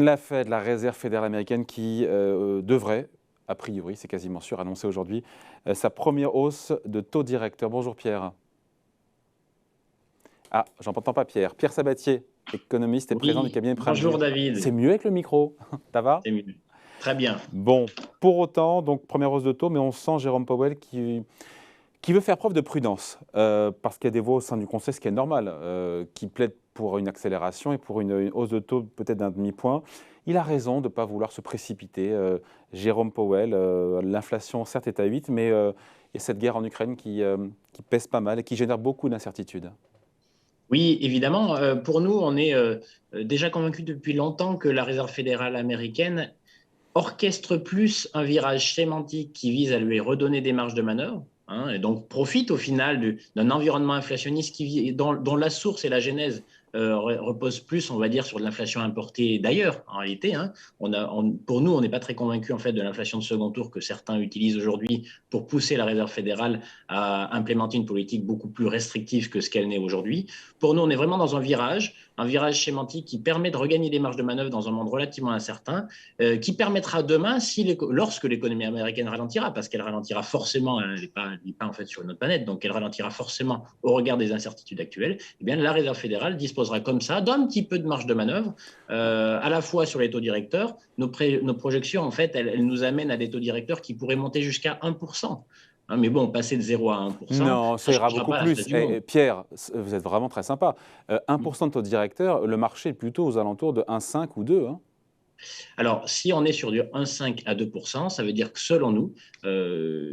La Fed, la Réserve fédérale américaine, qui devrait, a priori, c'est quasiment sûr, annoncer aujourd'hui sa première hausse de taux directeur. Bonjour Pierre. Ah, j'entends pas Pierre. Pierre Sabatier, économiste et président du Oui, cabinet bonjour PrimeView. C'est David. mieux avec le micro, ça va? C'est mieux. Très bien. Bon, pour autant, donc première hausse de taux, mais on sent Jérôme Powell qui veut faire preuve de prudence, parce qu'il y a des voix au sein du Conseil, ce qui est normal, qui plaident pour une accélération et pour une hausse de taux peut-être d'un demi-point. Il a raison de ne pas vouloir se précipiter. Jérôme Powell, l'inflation certes est à 8, mais il y a cette guerre en Ukraine qui pèse pas mal et qui génère beaucoup d'incertitudes. Oui, évidemment, pour nous, on est déjà convaincus depuis longtemps que la Réserve fédérale américaine orchestre plus un virage sémantique qui vise à lui redonner des marges de manœuvre, hein, et donc profite au final d'un environnement inflationniste dont la source et la genèse repose plus, on va dire, sur de l'inflation importée d'ailleurs, en réalité. Hein. Pour nous, on n'est pas très convaincus en fait, de l'inflation de second tour que certains utilisent aujourd'hui pour pousser la Réserve fédérale à implémenter une politique beaucoup plus restrictive que ce qu'elle n'est aujourd'hui. Pour nous, on est vraiment dans un virage sémantique qui permet de regagner des marges de manœuvre dans un monde relativement incertain, qui permettra demain, lorsque l'économie américaine ralentira, parce qu'elle ralentira forcément, elle n'est pas en fait sur une autre planète, donc elle ralentira forcément au regard des incertitudes actuelles, eh bien, la Réserve fédérale disposera comme ça d'un petit peu de marge de manœuvre, à la fois sur les taux directeurs. Nos projections, en fait, elles nous amènent à des taux directeurs qui pourraient monter jusqu'à 1%. Hein, mais bon, passer de 0 à 1%, Non, ça ça ne ira changera beaucoup pas la face plus. du monde. Pierre, vous êtes vraiment très sympa. 1% de taux directeur, le marché est plutôt aux alentours de 1,5 ou 2. Hein. Alors, si on est sur du 1,5 à 2%, ça veut dire que selon nous,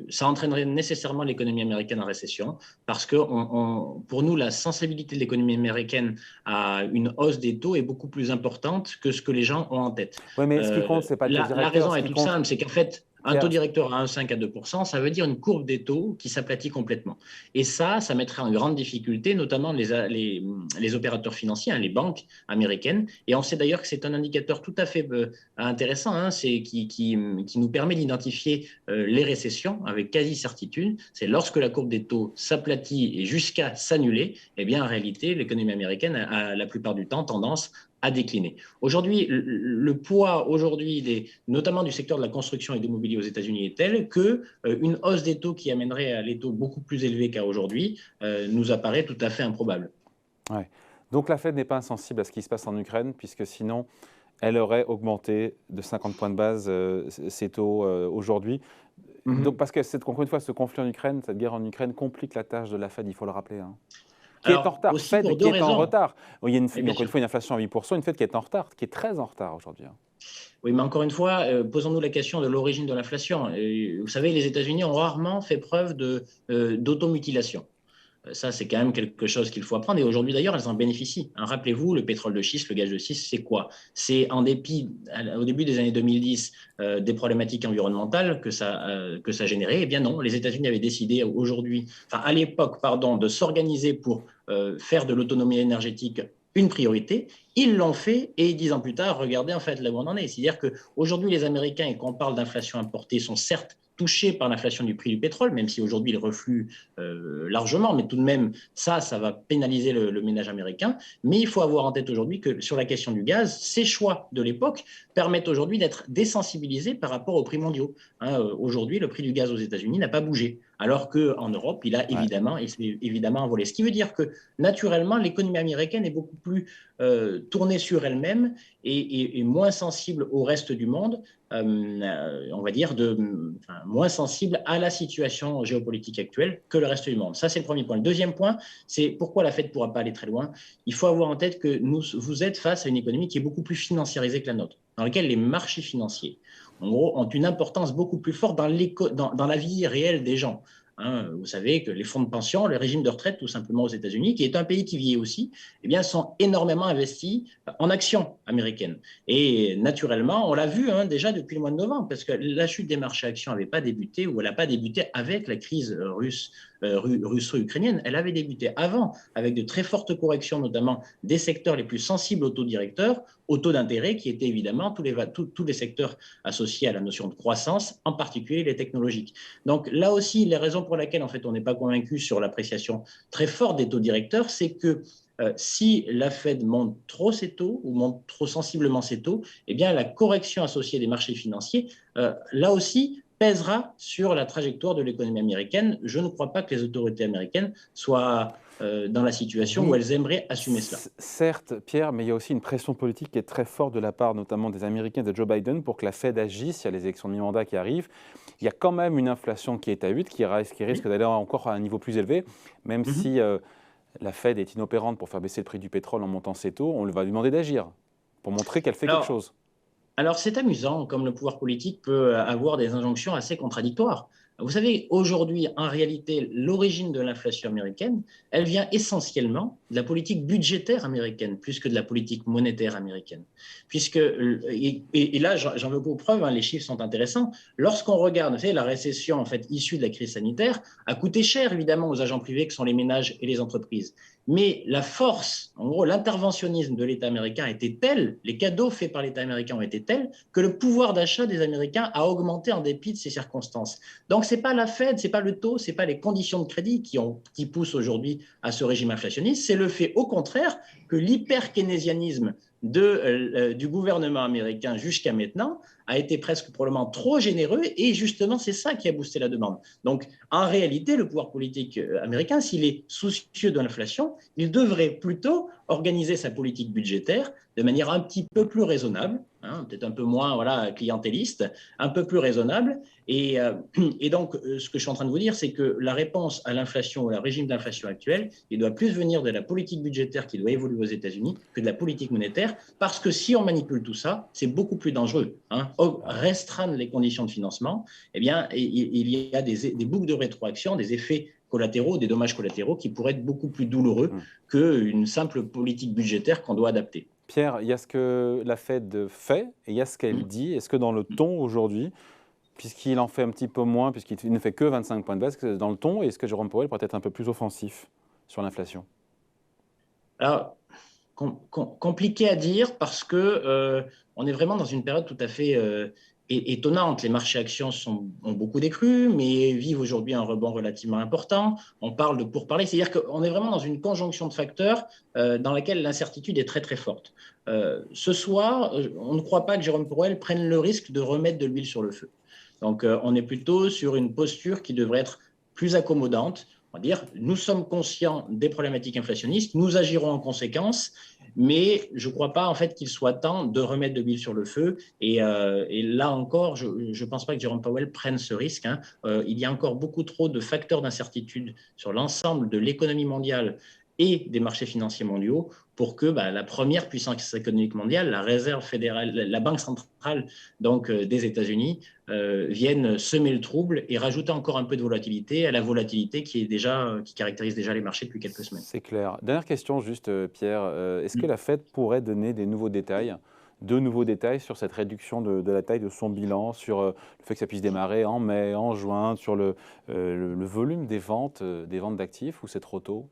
ça entraînerait nécessairement l'économie américaine en récession, parce que pour nous, la sensibilité de l'économie américaine à une hausse des taux est beaucoup plus importante que ce que les gens ont en tête. Oui, mais ce qui compte, ce n'est pas le taux La directeur. raison Ce est qui toute compte, simple, c'est qu'en fait, un taux Pierre, directeur à 1,5 à 2%, ça veut dire une courbe des taux qui s'aplatit complètement. Et ça mettrait en grande difficulté, notamment les opérateurs financiers, hein, les banques américaines. Et on sait d'ailleurs que c'est un indicateur tout à fait intéressant, hein, qui nous permet d'identifier les récessions avec quasi-certitude. C'est lorsque la courbe des taux s'aplatit et jusqu'à s'annuler, eh bien, en réalité, l'économie américaine a la plupart du temps tendance à décliner. Aujourd'hui, le poids aujourd'hui, notamment du secteur de la construction et de l'immobilier aux États-Unis est tel que une hausse des taux qui amènerait à des taux beaucoup plus élevés qu'à aujourd'hui nous apparaît tout à fait improbable. ouais. Donc la Fed n'est pas insensible à ce qui se passe en Ukraine, puisque sinon, elle aurait augmenté de 50 points de base ses taux aujourd'hui. Donc, parce que, encore une fois, ce conflit en Ukraine, cette guerre en Ukraine complique la tâche de la Fed, il faut le rappeler. Hein. Qui est en Alors, retard. aussi Fed pour qui deux est en raisons. retard. Il y a Et bien encore une sûr. fois une inflation à 8%, une Fed qui est en retard, qui est très en retard aujourd'hui. Hein. Oui, mais encore une fois, posons-nous la question de l'origine de l'inflation. Vous savez, les États-Unis ont rarement fait preuve d'automutilation. Ça, c'est quand même quelque chose qu'il faut apprendre. Et aujourd'hui, d'ailleurs, elles en bénéficient. Hein, rappelez-vous, le pétrole de schiste, le gaz de schiste, c'est quoi? C'est en dépit, au début des années 2010, des problématiques environnementales que ça générait. Eh bien non, les États-Unis avaient décidé aujourd'hui, enfin à l'époque, pardon, de s'organiser pour faire de l'autonomie énergétique une priorité. Ils l'ont fait et 10 ans plus tard, regardez en fait là où on en est. C'est-à-dire qu'aujourd'hui, les Américains, et quand on parle d'inflation importée, sont certes touchés par l'inflation du prix du pétrole, même si aujourd'hui il reflue largement, mais tout de même, ça va pénaliser le ménage américain. Mais il faut avoir en tête aujourd'hui que sur la question du gaz, ces choix de l'époque permettent aujourd'hui d'être désensibilisés par rapport aux prix mondiaux. Hein, aujourd'hui, le prix du gaz aux États-Unis n'a pas bougé, alors qu'en Europe, Ouais. il s'est évidemment envolé. Ce qui veut dire que naturellement, l'économie américaine est beaucoup plus tournée sur elle-même et moins sensible au reste du monde, on va dire, moins sensible à la situation géopolitique actuelle que le reste du monde. Ça, c'est le premier point. Le deuxième point, c'est pourquoi la Fed ne pourra pas aller très loin. Il faut avoir en tête que vous êtes face à une économie qui est beaucoup plus financiarisée que la nôtre, dans laquelle les marchés financiers, en gros, ont une importance beaucoup plus forte dans la vie réelle des gens. Hein, vous savez que les fonds de pension, le régime de retraite, tout simplement aux États-Unis, qui est un pays qui vieillit aussi, eh bien, sont énormément investis en actions américaines. Et naturellement, on l'a vu déjà depuis le mois de novembre, parce que la chute des marchés actions n'avait pas débuté, ou elle n'a pas débuté avec la crise russo-ukrainienne, elle avait débuté avant, avec de très fortes corrections, notamment des secteurs les plus sensibles aux taux directeurs, aux taux d'intérêt, qui étaient évidemment tous les secteurs associés à la notion de croissance, en particulier les technologiques. Donc là aussi, les raisons pour lesquelles en fait on n'est pas convaincu sur l'appréciation très forte des taux directeurs, c'est que Si la Fed monte trop ses taux ou monte trop sensiblement ses taux, eh bien, la correction associée des marchés financiers, là aussi, pèsera sur la trajectoire de l'économie américaine. Je ne crois pas que les autorités américaines soient dans la situation où Oui, elles aimeraient assumer cela. certes, Pierre, mais il y a aussi une pression politique qui est très forte de la part notamment des Américains de Joe Biden pour que la Fed agisse. Il y a les élections de mi-mandat qui arrivent. Il y a quand même une inflation qui est à 8, qui risque Oui. d'aller encore à un niveau plus élevé, même Mhm. si la Fed est inopérante pour faire baisser le prix du pétrole en montant ses taux. On va lui demander d'agir pour montrer qu'elle fait quelque Alors, chose. Alors, c'est amusant comme le pouvoir politique peut avoir des injonctions assez contradictoires. Vous savez, aujourd'hui, en réalité, l'origine de l'inflation américaine, elle vient essentiellement de la politique budgétaire américaine, plus que de la politique monétaire américaine. Puisque, et là, j'en veux pour preuve, hein, les chiffres sont intéressants. Lorsqu'on regarde, vous savez, la récession en fait, issue de la crise sanitaire a coûté cher, évidemment, aux agents privés que sont les ménages et les entreprises. Mais la force, en gros, l'interventionnisme de l'État américain était tel, les cadeaux faits par l'État américain ont été tels, que le pouvoir d'achat des Américains a augmenté en dépit de ces circonstances. Donc, ce n'est pas la Fed, ce n'est pas le taux, ce n'est pas les conditions de crédit qui poussent aujourd'hui à ce régime inflationniste, c'est le fait, au contraire, que l'hyper-keynésianisme du gouvernement américain jusqu'à maintenant a été presque probablement trop généreux et justement c'est ça qui a boosté la demande. Donc en réalité, le pouvoir politique américain, s'il est soucieux de l'inflation, il devrait plutôt organiser sa politique budgétaire de manière un petit peu plus raisonnable, hein, peut-être un peu moins voilà, clientéliste, un peu plus raisonnable. Et donc, ce que je suis en train de vous dire, c'est que la réponse à l'inflation, au régime d'inflation actuel, il doit plus venir de la politique budgétaire qui doit évoluer aux États-Unis que de la politique monétaire, parce que si on manipule tout ça, c'est beaucoup plus dangereux. Hein. Restreindre les conditions de financement, eh bien, il y a des boucles de rétroaction, des effets collatéraux, des dommages collatéraux qui pourraient être beaucoup plus douloureux qu'une simple politique budgétaire qu'on doit adapter. Pierre, il y a ce que la Fed fait et il y a ce qu'elle dit. Est-ce que dans le ton aujourd'hui, puisqu'il en fait un petit peu moins, puisqu'il ne fait que 25 points de base, dans le ton, est-ce que Jérôme Powell pourrait être un peu plus offensif sur l'inflation? Alors, compliqué à dire parce que on est vraiment dans une période tout à fait étonnante. Les marchés actions ont beaucoup décru, mais vivent aujourd'hui un rebond relativement important. On parle de pourparlers, c'est-à-dire qu'on est vraiment dans une conjonction de facteurs dans laquelle l'incertitude est très très forte. Ce soir, on ne croit pas que Jérôme Powell prenne le risque de remettre de l'huile sur le feu. Donc, on est plutôt sur une posture qui devrait être plus accommodante. On va dire, nous sommes conscients des problématiques inflationnistes, nous agirons en conséquence, mais je ne crois pas en fait qu'il soit temps de remettre de l'huile sur le feu. Et là encore, je ne pense pas que Jérôme Powell prenne ce risque. Hein. Il y a encore beaucoup trop de facteurs d'incertitude sur l'ensemble de l'économie mondiale et des marchés financiers mondiaux pour que la première puissance économique mondiale, la Réserve fédérale, la Banque centrale donc, des États-Unis, vienne semer le trouble et rajouter encore un peu de volatilité à la volatilité qui caractérise déjà les marchés depuis quelques semaines. C'est clair. Dernière question juste, Pierre. Est-ce que la Fed pourrait donner des nouveaux détails, de nouveaux détails sur cette réduction de la taille de son bilan, sur le fait que ça puisse démarrer en mai, en juin, sur le volume des ventes d'actifs, ou c'est trop tôt?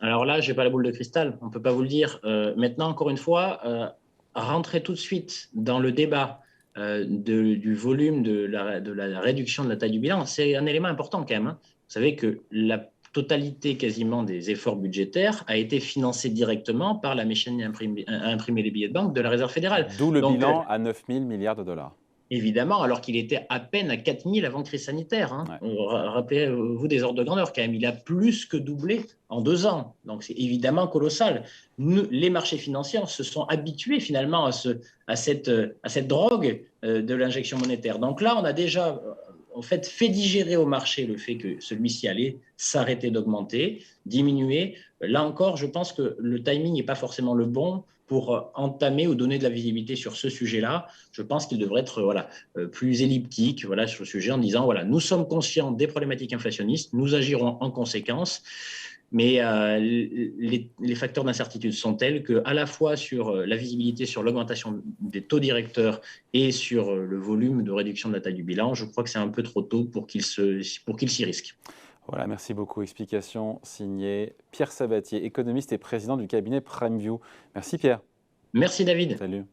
Alors là, je n'ai pas la boule de cristal, on ne peut pas vous le dire. Maintenant, encore une fois, rentrer tout de suite dans le débat du volume de la réduction de la taille du bilan, c'est un élément important quand même. Hein. Vous savez que la totalité quasiment des efforts budgétaires a été financée directement par la machine à imprimer les billets de banque de la Réserve fédérale. D'où le Donc, bilan à 9 000 milliards de dollars. évidemment, alors qu'il était à peine à 4 000 avant crise sanitaire. Hein. Ouais. Rappelez-vous des ordres de grandeur quand même. Il a plus que doublé en 2 ans. Donc c'est évidemment colossal. Les marchés financiers se sont habitués finalement à cette drogue de l'injection monétaire. Donc là, on a déjà en fait digérer au marché le fait que celui-ci allait s'arrêter d'augmenter, diminuer. Là encore, je pense que le timing n'est pas forcément le bon pour entamer ou donner de la visibilité sur ce sujet-là. Je pense qu'il devrait être plus elliptique sur le sujet en disant voilà, nous sommes conscients des problématiques inflationnistes, nous agirons en conséquence. Mais les facteurs d'incertitude sont tels qu'à la fois sur la visibilité sur l'augmentation des taux directeurs et sur le volume de réduction de la taille du bilan, je crois que c'est un peu trop tôt pour qu'il s'y risque. Voilà, merci beaucoup. Explication signée Pierre Sabatier, économiste et président du cabinet PrimeView. Merci Pierre. Merci David. Salut.